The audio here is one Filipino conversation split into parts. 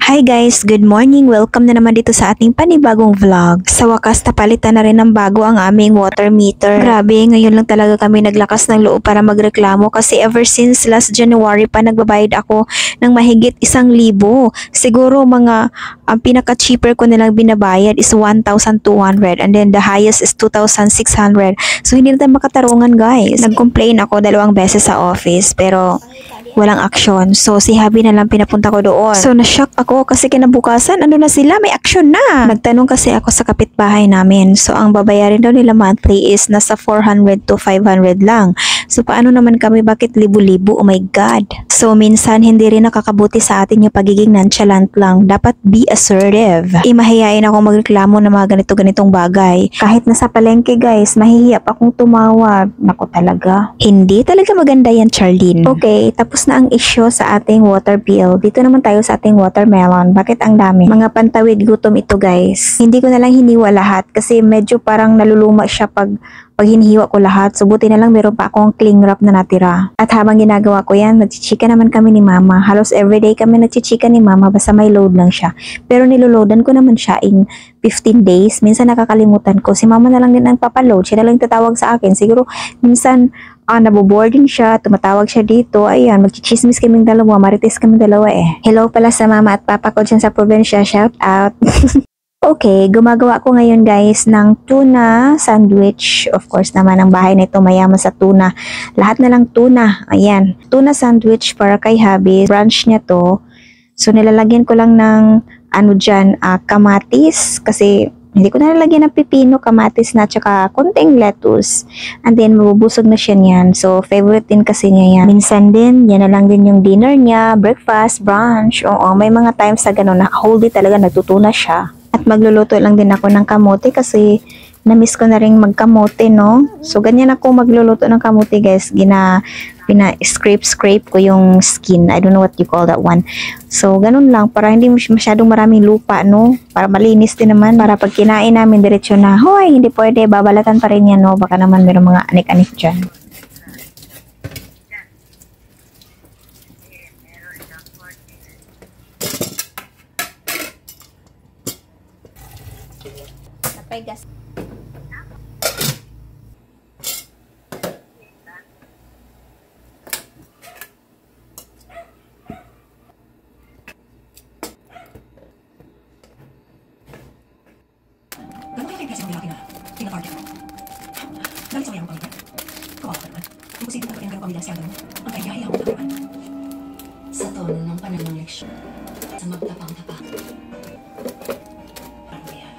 Hi guys, good morning. Welcome na naman dito sa ating panibagong vlog. Sa wakas napalitan na rin ng bago ang aming water meter. Grabe, ngayon lang talaga kami naglakas ng loob para magreklamo kasi ever since last January pa nagbabayad ako ng mahigit 1,000. Siguro mga ang pinaka-cheaper ko nilang binabayad is 1,200 and then the highest is 2,600. So hindi na tayo makatarungan guys. Nag-complain ako 2 beses sa office pero walang aksyon. So si Habi na lang pinapunta ko doon. So na-shock ako kasi kinabukasan ano na sila, may aksyon na. Nagtanong kasi ako sa kapitbahay namin. So ang babayarin daw nila monthly is nasa 400 to 500 lang. So paano naman kami, bakit libo-libo? Oh my God. So minsan hindi rin nakakabuti sa atin yung pagiging nonchalant lang. Dapat be assertive. Mahihiyain ako magreklamo ng mga ganito-ganitong bagay. Kahit nasa palengke guys, mahihiya pa akong tumawag. Nako talaga. Hindi talaga maganda yan, Charlene. Okay, tapos na ang issue sa ating water bill. Dito naman tayo sa ating watermelon. Bakit ang dami? Mga pantawid gutom ito guys. Hindi ko na lang hiniwa lahat kasi medyo parang naluluma siya pag hinihiwa ko lahat. So buti na lang meron pa akong cling wrap na natira. At habang ginagawa ko yan, nagchichika naman kami ni mama. Halos everyday kami nagchichika ni mama basta may load lang siya. Pero niloloadan ko naman siya in 15 days. Minsan nakakalimutan ko. Si mama na lang din ang papaload. Siya na lang tatawag sa akin. Siguro minsan naboboarding siya, tumatawag siya dito. Ayan, magchichismis kaming dalawa. Marites kaming dalawa eh. Hello pala sa mama at papa ko dyan sa probinsya. Shout out. Okay, gumagawa ko ngayon guys ng tuna sandwich. Of course naman ang bahay nito mayaman sa tuna. Lahat na lang tuna. Ayan, tuna sandwich para kay Habi. Brunch niya to. So nilalagyan ko lang ng kamatis kasi hindi ko nalalagyan ng pipino, kamatis na tsaka konting lettuce. And then mabubusog na siya niyan. So favorite din kasi niya yan. Minsan din, yan na lang din yung dinner niya, breakfast, brunch. Oo, may mga times sa ganun na whole day talaga nagtutuna siya. At magluluto lang din ako ng kamote kasi na-miss ko na rin magkamote, no? So, ganyan ako magluluto ng kamote, guys. Scrape ko yung skin. I don't know what you call that one. So, ganun lang. Para hindi masyadong maraming lupa, no? Para malinis din naman. Para pag kinain namin, diretsyo na, hoy, hindi pwede. Babalatan pa rin yan, no? Baka naman meron mga anik-anik dyan. Napay gas. Sa tono ng pananang leksyon, sa magtapang-tapang. Ano yan?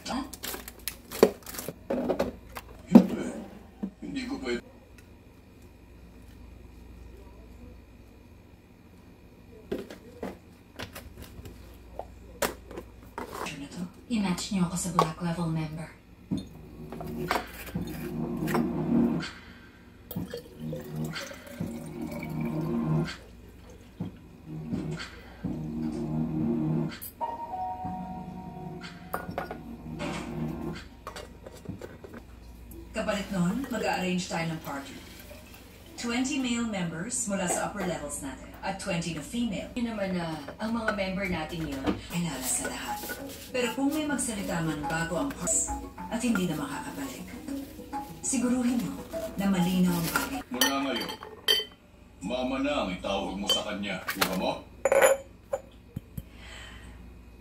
Ha? Hindi ko pwede. Ano to? I-match niyo ako sa black level member. Kapalit nun, mag-a-arrange tayo ng party. 20 male members mula sa upper levels natin at 20 na female. Yun naman na ang mga member natin yun. Ay nala sa lahat. Pero kung may magsalita man bago ang party at hindi na makakabalik, siguruhin mo na malinaw ang bagay. Mula ngayon, mama na ang itawag mo sa kanya. Diba mo?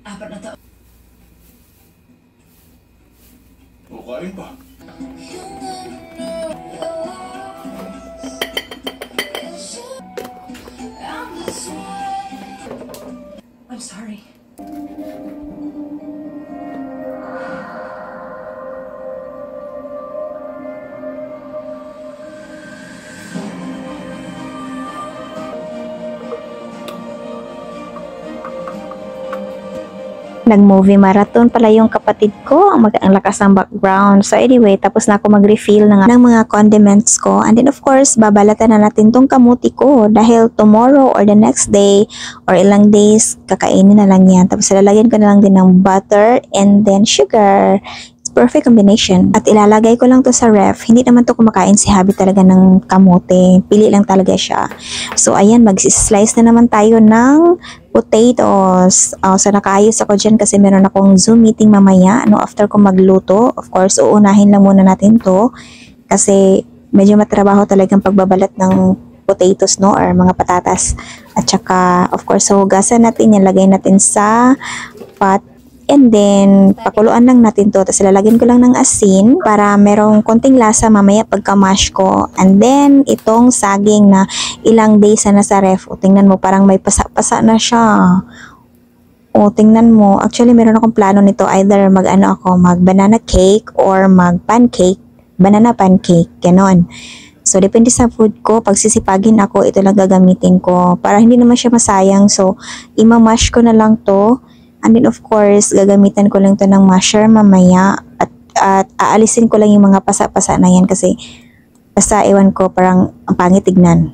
4 na taon. O kain pa. I'm sorry. Nag-movie marathon pala yung kapatid ko. Ang lakas ng background. So anyway, tapos na ako mag-refill ng mga condiments ko. And then of course, babalatan na natin tong kamuti ko. Dahil tomorrow or the next day or ilang days, kakainin na lang yan. Tapos lalagyan ko na lang din ng butter and then sugar. perfect combination. At ilalagay ko lang to sa ref. Hindi naman to kumakain si Habi talaga ng kamote. Pili lang talaga siya. So, ayan, mag-slice na naman tayo ng potatoes. So, nakaayos ako dyan kasi meron akong Zoom meeting mamaya. After ko magluto, of course, uunahin lang muna natin to. Kasi, medyo matrabaho talagang pagbabalat ng potatoes, or mga patatas. At saka, of course, hugasan natin yan. Lagay natin sa pot. And then, pakuluan lang natin to. Tapos, lalagyan ko lang ng asin para merong konting lasa mamaya pagka-mash ko. And then, itong saging na ilang days na nasa ref. Tingnan mo, parang may pasa-pasa na siya. Tingnan mo. Actually, meron akong plano nito. Either mag-banana cake or mag-pancake. Banana pancake. Ganon. So, depende sa food ko. Pag sisipagin ako, ito lang gagamitin ko. Para hindi naman siya masayang. So, imamash ko na lang to. And then, of course, gagamitan ko lang to ng masher mamaya. At aalisin ko lang yung mga pasa-pasa na yan kasi basta ewan ko parang ang pangit tignan.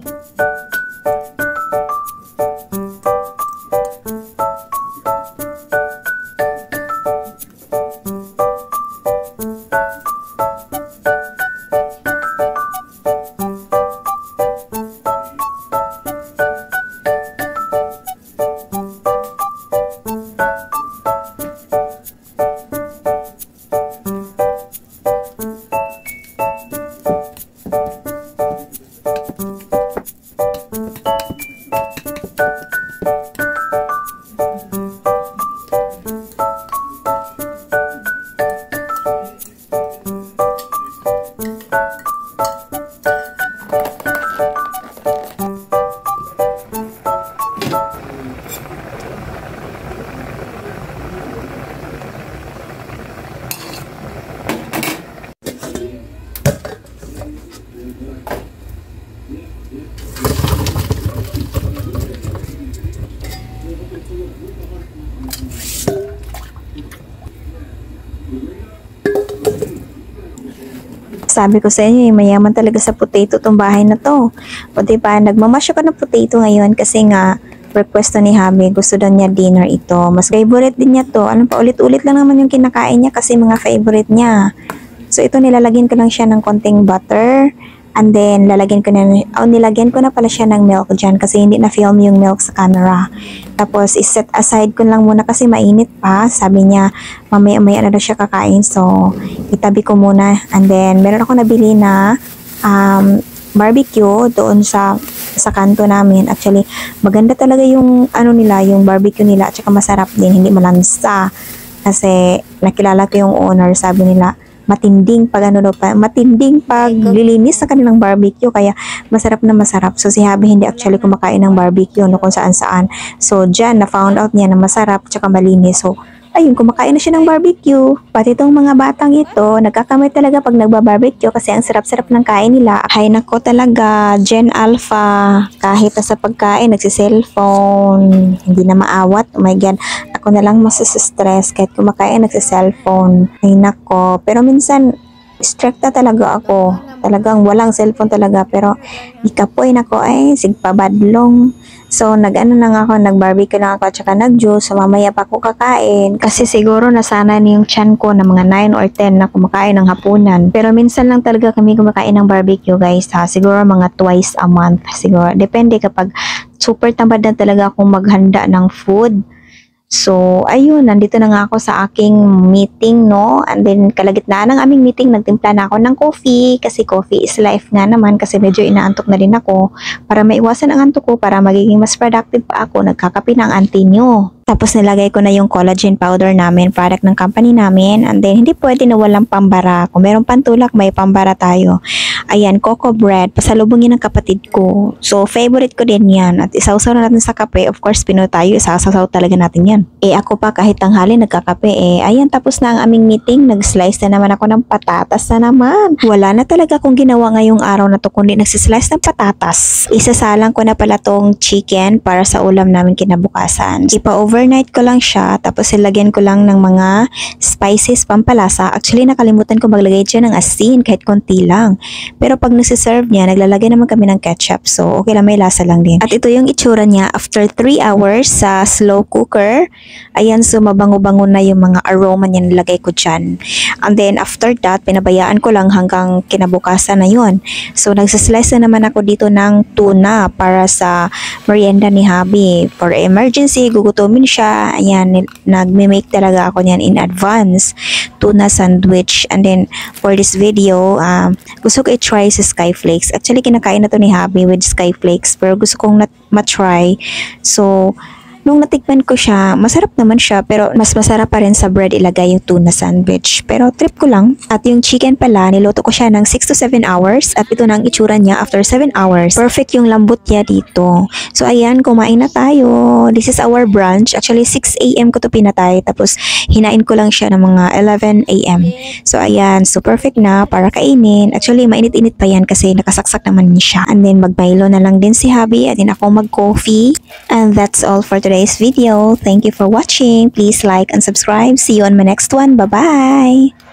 Sabi ko sa inyo, mayaman talaga sa potato tong bahay na to. O diba, nagmamash ako ng potato ngayon kasi nga, request ni Habi, gusto daw niya dinner ito. Mas favorite din niya to. Paulit-ulit lang naman yung kinakain niya kasi mga favorite niya. So, ito nilalagyan ko lang siya ng konting butter. And then, nilagyan ko na pala siya ng milk dyan kasi hindi na-film yung milk sa camera. Tapos, iset aside ko lang muna kasi mainit pa. Sabi niya, mamaya-maya na daw siya kakain. So, itabi ko muna. And then, meron ako nabili na barbecue doon sa kanto namin. Actually, maganda talaga yung yung barbecue nila at saka masarap din, hindi malansa. Kasi, nakilala ko yung owner, sabi nila, matinding paglilinis sa kanilang barbecue kaya masarap na masarap. So si Habi hindi actually kumakain ng barbecue kung saan-saan. So dyan na found out niya na masarap tsaka malinis. So ayun, kumakain na siya ng barbecue. Pati itong mga batang ito, nagkakamay talaga pag nagbabarbecue kasi ang sarap-sarap ng kain nila. Ay nako talaga, Gen Alpha, kahit sa pagkain, nagsiselfone, hindi na maawat. Oh my God, ako na lang masustress kahit kumakain, nagsiselfone. Ay nako, pero minsan, stricta talaga ako. Talagang walang cellphone talaga, pero ikapoy nako ay sigpabadlong. So, nag-barbecue lang ako at saka nag-juice. So, mamaya pa ako kakain. Kasi siguro nasana na yung tiyan ko na mga 9 or 10 na kumakain ng hapunan. Pero minsan lang talaga kami kumakain ng barbecue, guys. Siguro mga twice a month. Siguro. Depende kapag super tamad na talaga akong maghanda ng food. So, ayun, nandito na nga ako sa aking meeting, no? And then, kalagitnaan ng aming meeting, nagtimpla na ako ng coffee kasi coffee is life nga naman kasi medyo inaantok na din ako para maiwasan ang antok ko, para magiging mas productive pa ako, nagkakape ng auntie nyo. Tapos nilagay ko na yung collagen powder namin, product ng company namin. And then, hindi pwede na walang pambara. Kung merong pantulak, may pambara tayo. Ayan, cocoa bread. Pasalubungin ng kapatid ko. So, favorite ko din yan. At isawsaw na natin sa kape. Of course, Pinoy tayo. Isawsaw talaga natin yan. Ako pa kahit tanghali nagkakape. Ayan, tapos na ang aming meeting. Nag-slice na naman ako ng patatas na naman. Wala na talaga akong ginawa ngayong araw na to kundi nagsislice ng patatas. Isasalang ko na pala tong chicken para sa ulam namin kinabukasan. Ipa-over Overnight ko lang siya, tapos ilagyan ko lang ng mga spices pampalasa. Actually, nakalimutan ko maglagay dyan ng asin kahit konti lang. Pero pag nasiserve niya, naglalagay naman kami ng ketchup. So, okay lang, may lasa lang din. At ito yung itsura niya after 3 hours sa slow cooker. Ayan, so mabango-bango na yung mga aroma niya nilagay ko dyan. And then, after that, pinabayaan ko lang hanggang kinabukasan na yun. So, nagsaslice na naman ako dito ng tuna para sa merienda ni Habi. For emergency, gugutumin siya. Ayan, nagme-make talaga ako niyan in advance. Tuna sandwich. And then, for this video, gusto ko i-try sa Skyflakes. Actually, kinakain na to ni Habi with Skyflakes. Pero gusto kong ma-try. So, nung natikman ko siya, masarap naman siya, pero mas masarap pa rin sa bread ilagay yung tuna sandwich. Pero trip ko lang. At yung chicken pala, niluto ko siya ng 6 to 7 hours. At ito na ang itsura niya after 7 hours. Perfect yung lambot niya dito. So ayan, kumain na tayo. This is our brunch. Actually, 6 a.m. ko to pinatay. Tapos hinain ko lang siya ng mga 11 a.m. So ayan, so perfect na para kainin. Actually, mainit-init pa yan kasi nakasaksak naman siya. And then mag-Milo na lang din si Habi. At din ako mag-coffee. And that's all for today's video. Thank you for watching. Please like and subscribe. See you on my next one. Bye-bye!